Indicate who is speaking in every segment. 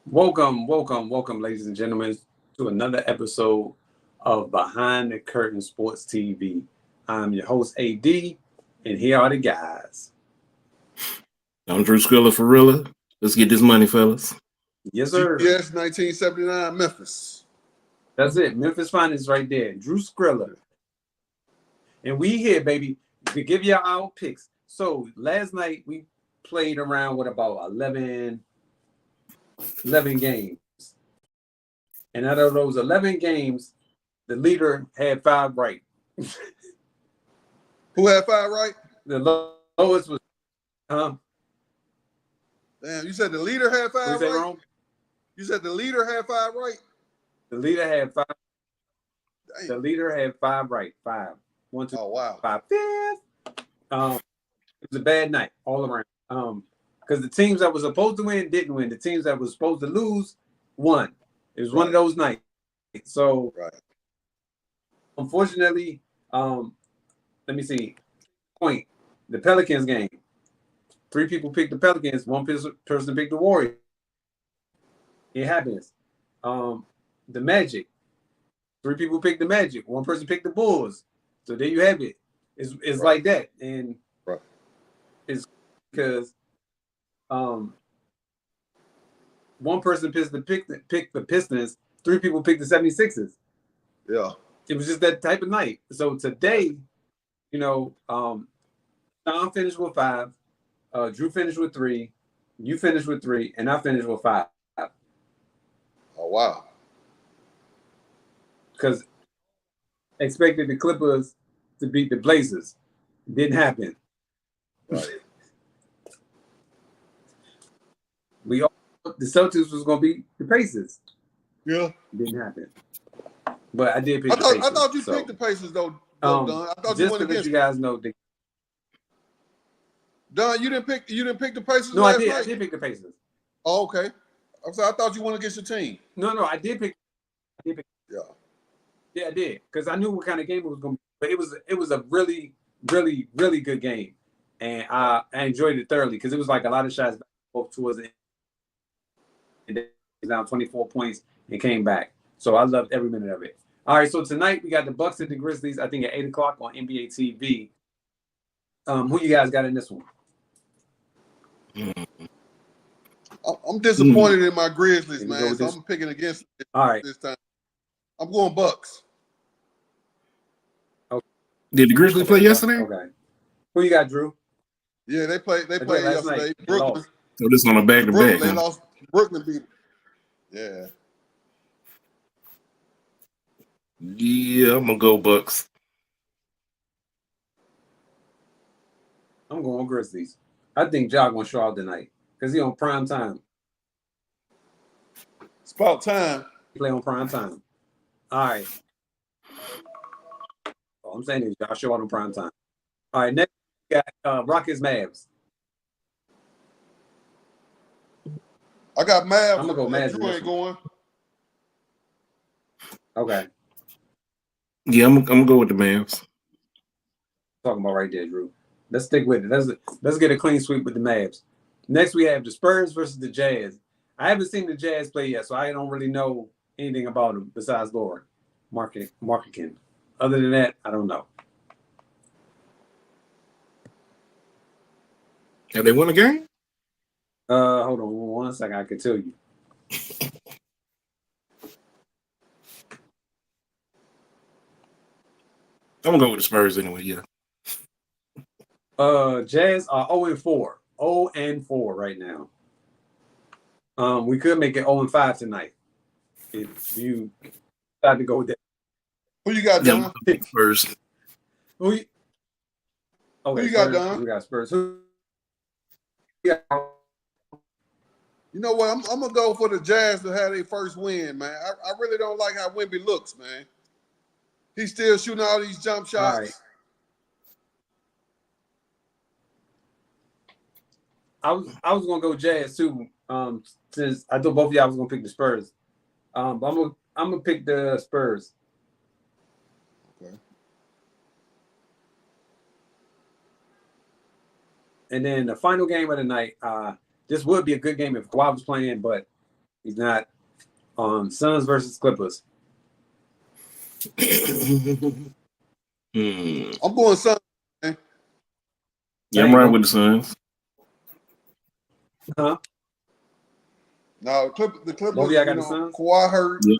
Speaker 1: Welcome, ladies and gentlemen, to another episode of Behind the Curtain Sports TV. I'm your host, AD, and here are the guys.
Speaker 2: I'm Drew Skrilla for real. Let's get this money, fellas.
Speaker 1: Yes, sir.
Speaker 3: GPS 1979 Memphis.
Speaker 1: That's it. Memphis Finest right there. Drew Skrilla. And we here, baby, to give you our picks. So last night we played around with about 11 games. And out of those 11 games, the leader had 5 right.
Speaker 3: Who had 5 right?
Speaker 1: The lowest was
Speaker 3: Damn, you said the leader had 5 right?
Speaker 1: Wrong?
Speaker 3: You said the leader had 5 right?
Speaker 1: The leader had 5.
Speaker 3: Damn.
Speaker 1: The leader had 5 right. 5. 1, 2,
Speaker 3: Oh, wow.
Speaker 1: 5. 5th. It was a bad night all around. Because the teams that were supposed to win didn't win. The teams that were supposed to lose won. It was one of those nights. So, unfortunately, let me see. Point. The Pelicans game. 3 people picked the Pelicans. 1 person picked the Warriors. It happens. The Magic. 3 people picked the Magic. 1 person picked the Bulls. So there you have it. It's like that. And it's because 1 person picked the Pistons. 3 people picked the 76ers.
Speaker 3: Yeah.
Speaker 1: It was just that type of night. So today, Sean finished with 5. Drew finished with 3. You finished with 3. And I finished with 5.
Speaker 3: Oh, wow.
Speaker 1: Because expected the Clippers to beat the Blazers. Didn't happen.
Speaker 3: Right.
Speaker 1: We all thought the Celtics was going to beat the Pacers.
Speaker 3: Yeah.
Speaker 1: Didn't happen. But I did pick
Speaker 3: I
Speaker 1: the Pacers.
Speaker 3: thought you picked the Pacers, though, Don. I thought you
Speaker 1: just
Speaker 3: went
Speaker 1: to let
Speaker 3: against
Speaker 1: you guys know.
Speaker 3: Don, you didn't pick the Pacers
Speaker 1: No,
Speaker 3: last
Speaker 1: I did.
Speaker 3: night?
Speaker 1: I did pick the Pacers.
Speaker 3: Oh, okay. I thought you went against your team.
Speaker 1: No, I did pick.
Speaker 3: Yeah.
Speaker 1: Yeah, I did. Because I knew what kind of game it was going to be. But it was a really, really, really good game. And I enjoyed it thoroughly because it was like a lot of shots both towards the end. And then down 24 points and came back. So I loved every minute of it. All right, so tonight we got the Bucks and the Grizzlies, I think at 8 o'clock on NBA TV. Who you guys got in this one?
Speaker 3: I'm disappointed in my Grizzlies, man. So I'm picking against
Speaker 1: this
Speaker 3: time. I'm going Bucks.
Speaker 2: Okay. Did the Grizzlies play yesterday?
Speaker 1: Okay. Who you got, Drew?
Speaker 3: Yeah, they played yesterday.
Speaker 1: Night.
Speaker 3: Brooklyn.
Speaker 2: So this on a back-to-back.
Speaker 3: They lost. Brooklyn beat. Yeah.
Speaker 2: Yeah, I'm gonna go Bucks.
Speaker 1: I'm going Grizzlies. I think Ja gonna show out tonight because he on prime time.
Speaker 3: It's about time.
Speaker 1: Play on prime time. All right. All I'm saying is Ja show out on prime time. All right, next we got Rockets Mavs.
Speaker 3: I got Mavs.
Speaker 1: I'm gonna go Mavs.
Speaker 3: Drew ain't going.
Speaker 1: Okay.
Speaker 2: Yeah, I'm gonna go with the Mavs.
Speaker 1: Talking about right there, Drew. Let's stick with it. Let's get a clean sweep with the Mavs. Next, we have the Spurs versus the Jazz. I haven't seen the Jazz play yet, so I don't really know anything about them besides Lord Markkanen. Other than that, I don't know.
Speaker 2: Have they won a game?
Speaker 1: Hold on 1 second. I can tell you.
Speaker 2: I'm gonna go with the Spurs anyway. Yeah.
Speaker 1: Jazz are 0-4. 0-4 right now. We could make it 0-5 tonight if you decide to go with that.
Speaker 3: Who you got, Don?
Speaker 2: Spurs.
Speaker 1: Who you got, Don? We got Spurs. Who you got?
Speaker 3: You know what? I'm gonna go for the Jazz to have their first win, man. I really don't like how Wemby looks, man. He's still shooting all these jump shots.
Speaker 1: All right. I was gonna go Jazz too. Since I thought both of y'all was gonna pick the Spurs. But I'm gonna pick the Spurs.
Speaker 3: Okay.
Speaker 1: And then the final game of the night, this would be a good game if Kawhi was playing, but He's not. Suns versus Clippers.
Speaker 2: Hmm.
Speaker 3: I'm going Suns. Man.
Speaker 2: Yeah, I'm right with the Suns.
Speaker 1: Huh?
Speaker 3: Now the Clippers,
Speaker 1: Both of y'all got the Suns?
Speaker 3: Kawhi hurt.
Speaker 2: Yep.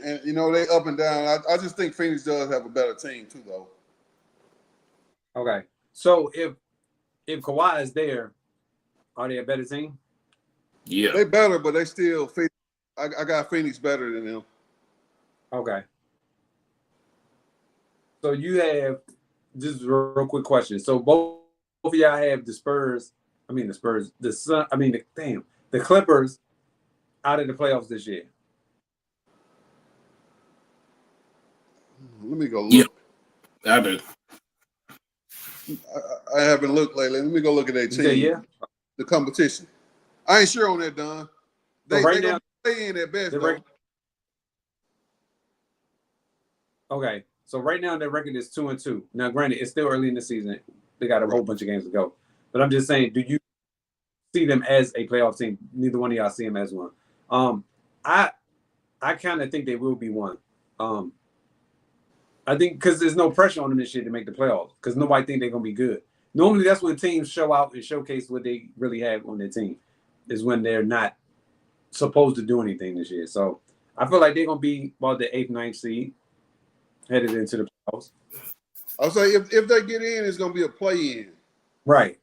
Speaker 3: And you know they up and down. I just think Phoenix does have a better team too, though.
Speaker 1: Okay. So if Kawhi is there, are they a better team?
Speaker 2: Yeah.
Speaker 3: They better, but they still. I got Phoenix better than them.
Speaker 1: Okay. So you have just a real quick question. So both of y'all have the Spurs. I mean the Spurs. The Sun. I mean the Clippers out of the playoffs this year.
Speaker 3: Let me go look.
Speaker 2: Yep. I do.
Speaker 3: I haven't looked lately. Let me go look at their team.
Speaker 1: Yeah.
Speaker 3: The competition. I ain't sure on that, Don. They
Speaker 1: right
Speaker 3: gonna
Speaker 1: now
Speaker 3: play in at best, though.
Speaker 1: Okay. So right now their record is 2-2. Now, granted, it's still early in the season. They got a whole bunch of games to go. But I'm just saying, do you see them as a playoff team? Neither one of y'all see them as one. I kind of think they will be one. I think because there's no pressure on them this year to make the playoffs because nobody think they're gonna be good. Normally, that's when teams show out and showcase what they really have on their team. Is when they're not supposed to do anything this year. So I feel like they're gonna be about the 8th, 9th seed headed into the playoffs.
Speaker 3: I'll say if they get in, it's gonna be a play-in.
Speaker 1: Right.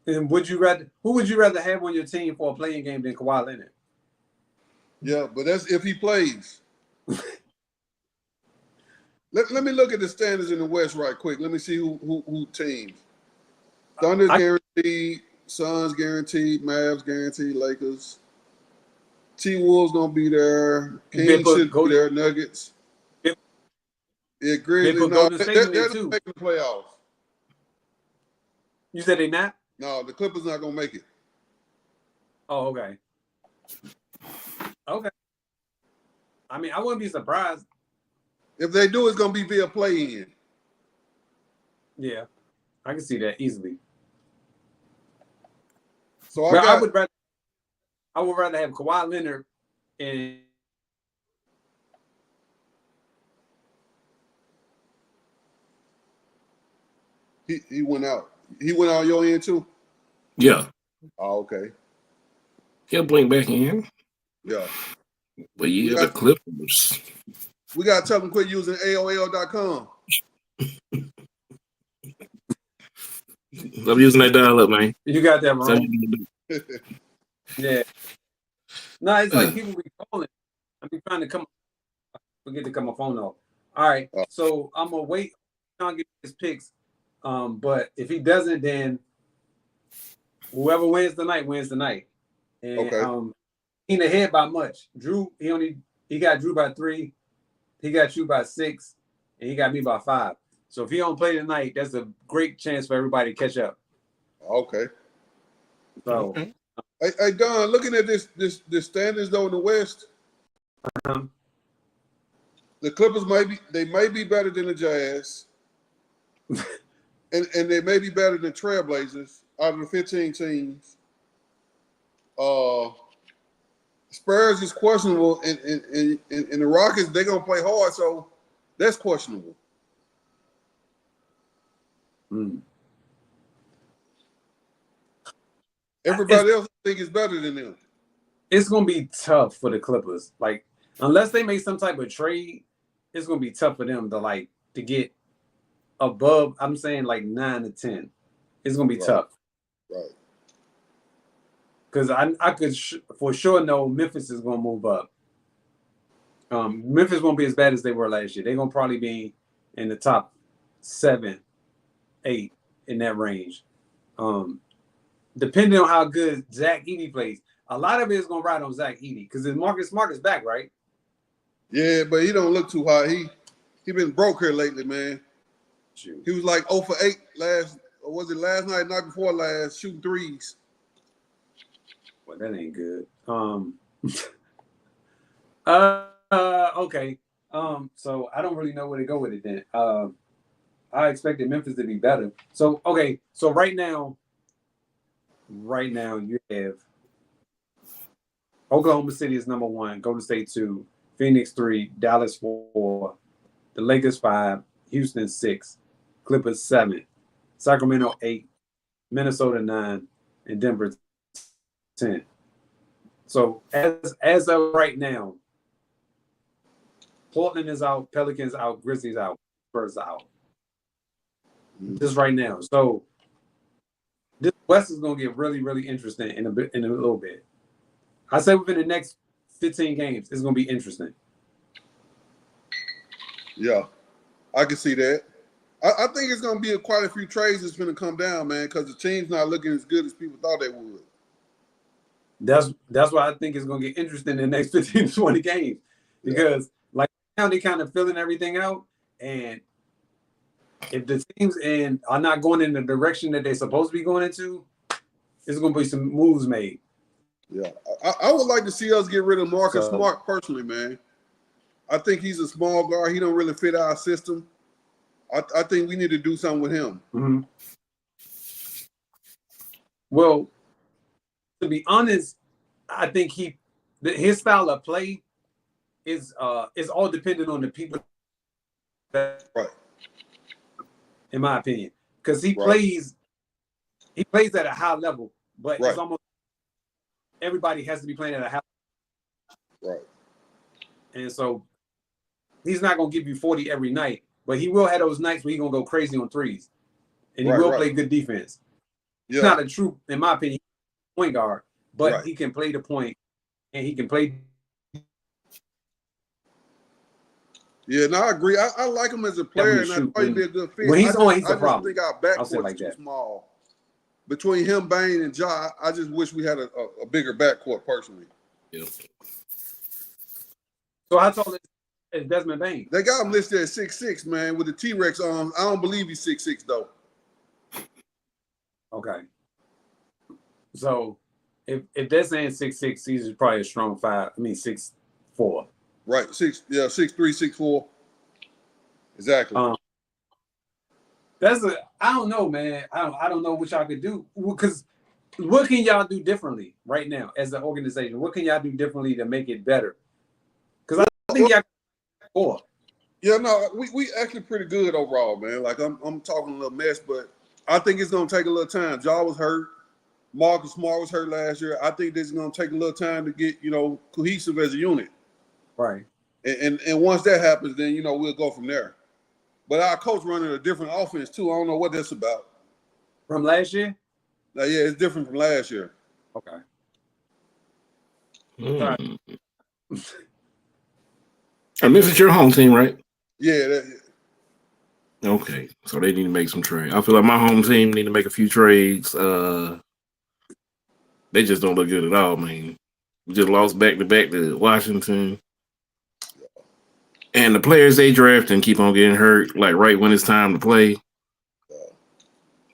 Speaker 1: And who would you rather have on your team for a playing game than Kawhi Leonard?
Speaker 3: Yeah, but that's if he plays. Let me look at the standings in the West right quick. Let me see who teams. Thunder guaranteed, Suns guaranteed, Mavs guaranteed, Lakers. T-Wolves gonna be there. Kings should be there. Nuggets. Yeah, Grizzlies. No, they're not making the playoffs.
Speaker 1: You said they not?
Speaker 3: No, the Clippers not gonna make it.
Speaker 1: Oh, okay. Okay. I mean, I wouldn't be surprised.
Speaker 3: If they do, it's gonna be via play-in.
Speaker 1: Yeah, I can see that easily.
Speaker 3: So
Speaker 1: I would rather have Kawhi Leonard and
Speaker 3: he went out. He went out your end too?
Speaker 2: Yeah.
Speaker 3: Oh, okay.
Speaker 2: He'll blink back in.
Speaker 3: Yeah.
Speaker 2: But yeah, the Clippers.
Speaker 3: We gotta tell them quit using AOL.com.
Speaker 2: I'm using that dial up, man.
Speaker 1: You got that wrong. Yeah. No, it's like people be calling. I be trying to forget to cut my phone off. All right. So I'm gonna wait on get his picks. But if he doesn't, then whoever wins tonight wins tonight. And
Speaker 3: okay.
Speaker 1: He in ahead by much. Drew, he got Drew by 3, he got you by 6, and he got me by 5. So if he don't play tonight, that's a great chance for everybody to catch up.
Speaker 3: Okay.
Speaker 1: So
Speaker 3: hey Don, looking at this standings though in the West, the Clippers may be better than the Jazz. and they may be better than Trailblazers out of the 15 teams. Spurs is questionable, and the Rockets, they're going to play hard, so that's questionable. Everybody else I think is better than them.
Speaker 1: It's going to be tough for the Clippers. Like, unless they make some type of trade, it's going to be tough for them to get above, I'm saying like 9 to 10. It's going to be tough.
Speaker 3: Right.
Speaker 1: Because I could for sure know Memphis is going to move up. Memphis won't be as bad as they were last year. They're going to probably be in the top 7, 8 in that range. Depending on how good Zach Edey plays. A lot of it is going to ride on Zach Edey because Marcus Smart is back, right?
Speaker 3: Yeah, but he don't look too hot. He been broke here lately, man.
Speaker 1: Shoot.
Speaker 3: He was like 0 for 8 last night, night before last, shooting threes.
Speaker 1: Well, that ain't good. Okay. So I don't really know where to go with it then. I expected Memphis to be better. So okay. So right now you have Oklahoma City is number 1, Golden State 2, Phoenix 3, Dallas 4, the Lakers 5, Houston 6, Clippers 7, Sacramento 8, Minnesota 9, and Denver 10. So as of right now, Portland is out, Pelicans out, Grizzlies out, Spurs out. Just right now. So this West is gonna get really, really interesting in a little bit. I say within the next 15 games, it's gonna be interesting.
Speaker 3: Yeah, I can see that. I think it's going to be quite a few trades that's going to come down, man, because the team's not looking as good as people thought they would.
Speaker 1: That's why I think it's going to get interesting in the next 15 to 20 games. Because like now they kind of filling everything out, and if the teams are not going in the direction that they're supposed to be going into, there's going to be some moves made.
Speaker 3: Yeah, I would like to see us get rid of Marcus Smart personally, man. I think he's a small guard. He don't really fit our system. I think we need to do something with him.
Speaker 1: Mm-hmm. Well, to be honest, I think his style of play is all dependent on the people.
Speaker 3: Right.
Speaker 1: In my opinion, because he plays at a high level, but it's almost everybody has to be playing at a high level.
Speaker 3: Right.
Speaker 1: And so he's not gonna give you 40 every night. But he will have those nights where he's going to go crazy on threes. And he will play good defense. Yeah. He's not a true, in my opinion, point guard. But he can play the point. And he can play.
Speaker 3: Yeah, no, I agree. I like him as a player. And I thought he'd be a good fit.
Speaker 1: When he's on, he's a problem.
Speaker 3: I think our backcourt is too small. Between him, Bane, and Ja, I just wish we had a bigger backcourt personally.
Speaker 2: Yeah.
Speaker 3: So
Speaker 1: how tall is Desmond Bane?
Speaker 3: They got him listed at 6'6", man, with the T-Rex arms. I don't believe he's 6'6", though.
Speaker 1: Okay. So if they're saying 6'6", he's probably a strong 5. I mean 6'4".
Speaker 3: Right. 6'3", 6'4". Exactly.
Speaker 1: I don't know, man. I don't know what y'all could do. Because what can y'all do differently right now as an organization? What can y'all do differently to make it better? Because I think y'all.
Speaker 3: Yeah, no, we actually pretty good overall, man. Like I'm talking a little mess, but I think it's gonna take a little time. Ja was hurt, Marcus Smart was hurt last year. I think this is gonna take a little time to get cohesive as a unit.
Speaker 1: Right.
Speaker 3: And once that happens, then we'll go from there. But our coach running a different offense too. I don't know what that's about.
Speaker 1: From last year?
Speaker 3: Yeah, it's different from last year.
Speaker 1: Okay.
Speaker 2: And this is your home team, right?
Speaker 3: Yeah.
Speaker 2: Okay, so they need to make some trades. I feel like my home team need to make a few trades. They just don't look good at all, man. We just lost back-to-back to Washington. And the players they draft and keep on getting hurt, like right when it's time to play.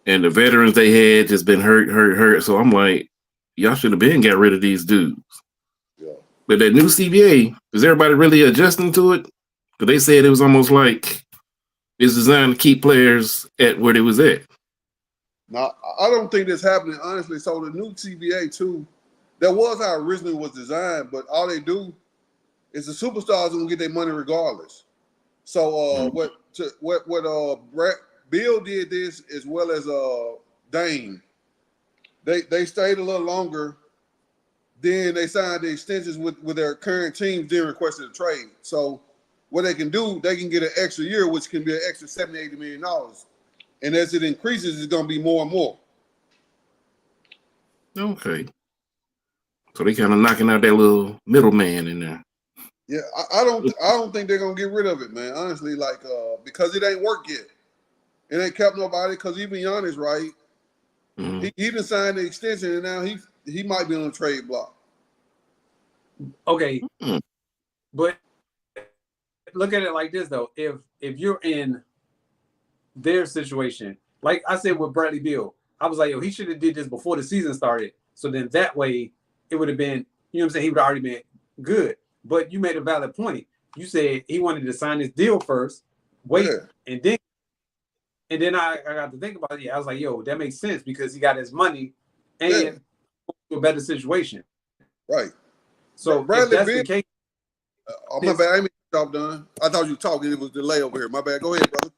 Speaker 2: And the veterans they had just been hurt. So I'm like, y'all should have been got rid of these dudes.
Speaker 3: Yeah.
Speaker 2: But that new CBA, is everybody really adjusting to it? Because they said it was almost like it's designed to keep players at where they was at.
Speaker 3: No, I don't think that's happening, honestly. So the new CBA too, that was how it originally was designed, but all they do is the superstars gonna get their money regardless. So what Bill did this as well as Dame. They stayed a little longer. Then they signed the extensions with their current teams, then requested a trade. So what they can do, they can get an extra year, which can be an extra $70-80 million. And as it increases, it's going to be more and more.
Speaker 2: Okay. So they kind of knocking out that little middleman in there.
Speaker 3: Yeah, I don't think they're going to get rid of it, man. Honestly, because it ain't worked yet. It ain't kept nobody, because even Giannis, right? Mm-hmm. He done signed the extension, and now he might be on the trade block.
Speaker 1: Okay. Mm-hmm. But look at it like this, though. If you're in their situation, like I said with Bradley Beal, I was like, yo, he should have did this before the season started. So then that way it would have been, you know what I'm saying, he would have already been good. But you made a valid point. You said he wanted to sign this deal first, wait, and then I got to think about it. I was like, yo, that makes sense because he got his money and a better situation.
Speaker 3: Right.
Speaker 1: So
Speaker 3: Bradley
Speaker 1: if that's
Speaker 3: Beal-
Speaker 1: the case,
Speaker 3: Oh, my bad. I ain't stop done. I thought you were talking. It was delay over here. My bad. Go ahead, brother.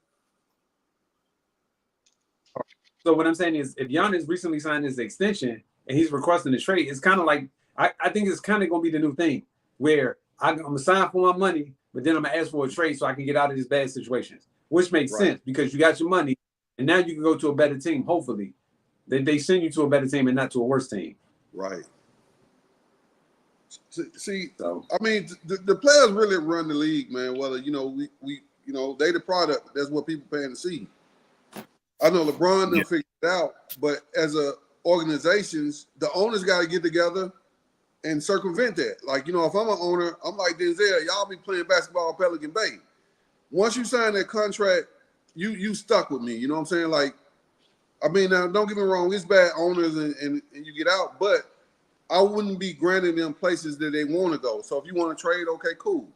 Speaker 1: so what I'm saying is, if Giannis recently signed his extension and he's requesting a trade, it's kind of like I think it's kind of going to be the new thing where I'm gonna sign for my money, but then I'm gonna ask for a trade so I can get out of these bad situations, which makes sense because you got your money and now you can go to a better team. Hopefully, they send you to a better team and not to a worse team.
Speaker 3: Right. See,
Speaker 1: So
Speaker 3: I mean, the players really run the league, man. Whether they the product. That's what people paying to see. I know LeBron done figured it out, but as a organizations, the owners got to get together and circumvent that. Like, if I'm an owner, I'm like Denzel, y'all be playing basketball at Pelican Bay. Once you sign that contract, you stuck with me. You know what I'm saying? Like, I mean, now don't get me wrong, it's bad owners and you get out, but I wouldn't be granting them places that they want to go. So if you want to trade, okay, cool.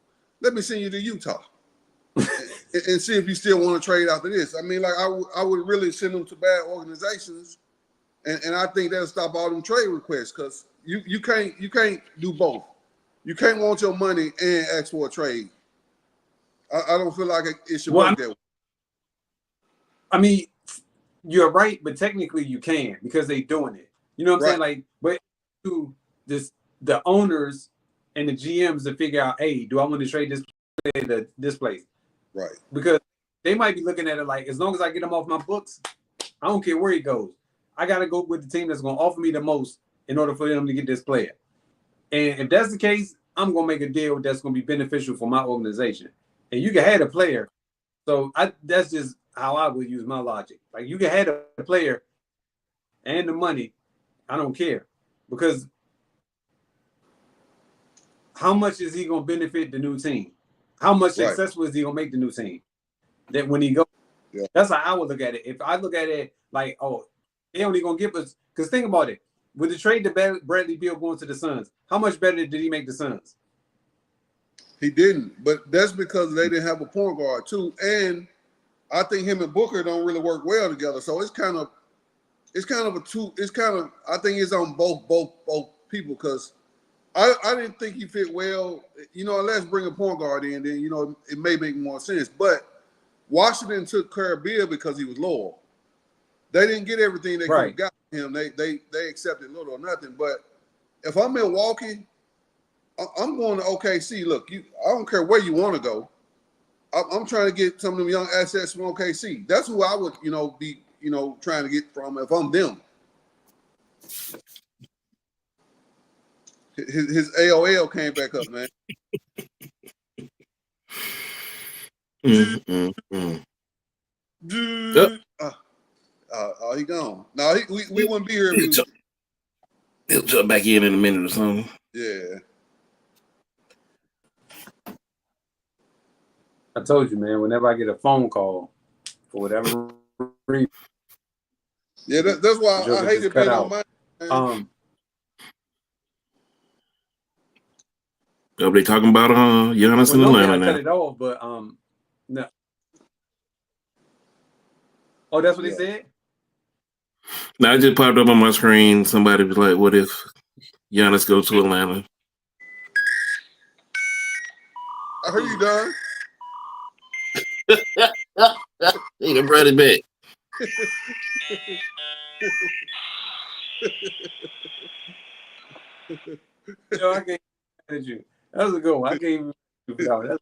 Speaker 3: Let me send you to Utah and see if you still want to trade after this. I mean, like I would really send them to bad organizations, and I think that'll stop all them trade requests because you can't do both. You can't want your money and ask for a trade. I don't feel like it should work that way.
Speaker 1: I mean, you're right, but technically you can because they're doing it. You know what I'm saying? Like, but to the owners and the GMs to figure out, hey, do I want to trade this player to this place?
Speaker 3: Right.
Speaker 1: Because they might be looking at it like, as long as I get him off my books, I don't care where he goes. I got to go with the team that's going to offer me the most in order for them to get this player. And if that's the case, I'm going to make a deal that's going to be beneficial for my organization. And you can have a player. So that's just how I would use my logic. Like, you can have a player and the money. I don't care. Because how much is he going to benefit the new team? How much successful is he going to make the new team? That when he goes, that's how I would look at it. If I look at it like, oh, they only going to give us, because think about it. With the trade to Bradley Beal going to the Suns, how much better did he make the Suns?
Speaker 3: He didn't, but that's because they didn't have a point guard too. And I think him and Booker don't really work well together. So I think it's on both people because I didn't think he fit well. Let's bring a point guard in, then it may make more sense. But Washington took care of Beal because he was loyal. They didn't get everything they could have got from him. They accepted little or nothing. But if I'm Milwaukee, I'm going to OKC. Look, I don't care where you want to go. I'm trying to get some of them young assets from OKC. That's who I would, be, trying to get from if I'm them. His AOL came back up, man. He gone. No, we wouldn't be here.
Speaker 2: He'll jump back in a minute or something.
Speaker 3: Yeah.
Speaker 1: I told you, man, whenever I get a phone call, for whatever reason.
Speaker 3: Yeah, that's why I hate it being on my
Speaker 2: They talking about Giannis in Atlanta now.
Speaker 1: I cut it off, but no. Oh, that's what they said?
Speaker 2: Now it just popped up on my screen. Somebody was like, what if Giannis goes to Atlanta?
Speaker 3: I heard you done.
Speaker 2: He done brought it back.
Speaker 1: Yo, I can't manage you. That was a good one. I can't even.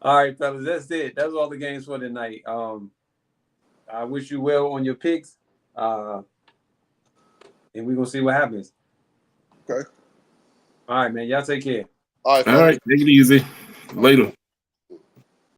Speaker 1: All right, fellas, that's it. That's all the games for tonight. I wish you well on your picks. And we're going to see what happens.
Speaker 3: Okay.
Speaker 1: All right, man. Y'all take care.
Speaker 3: All right,
Speaker 2: take it easy. Later.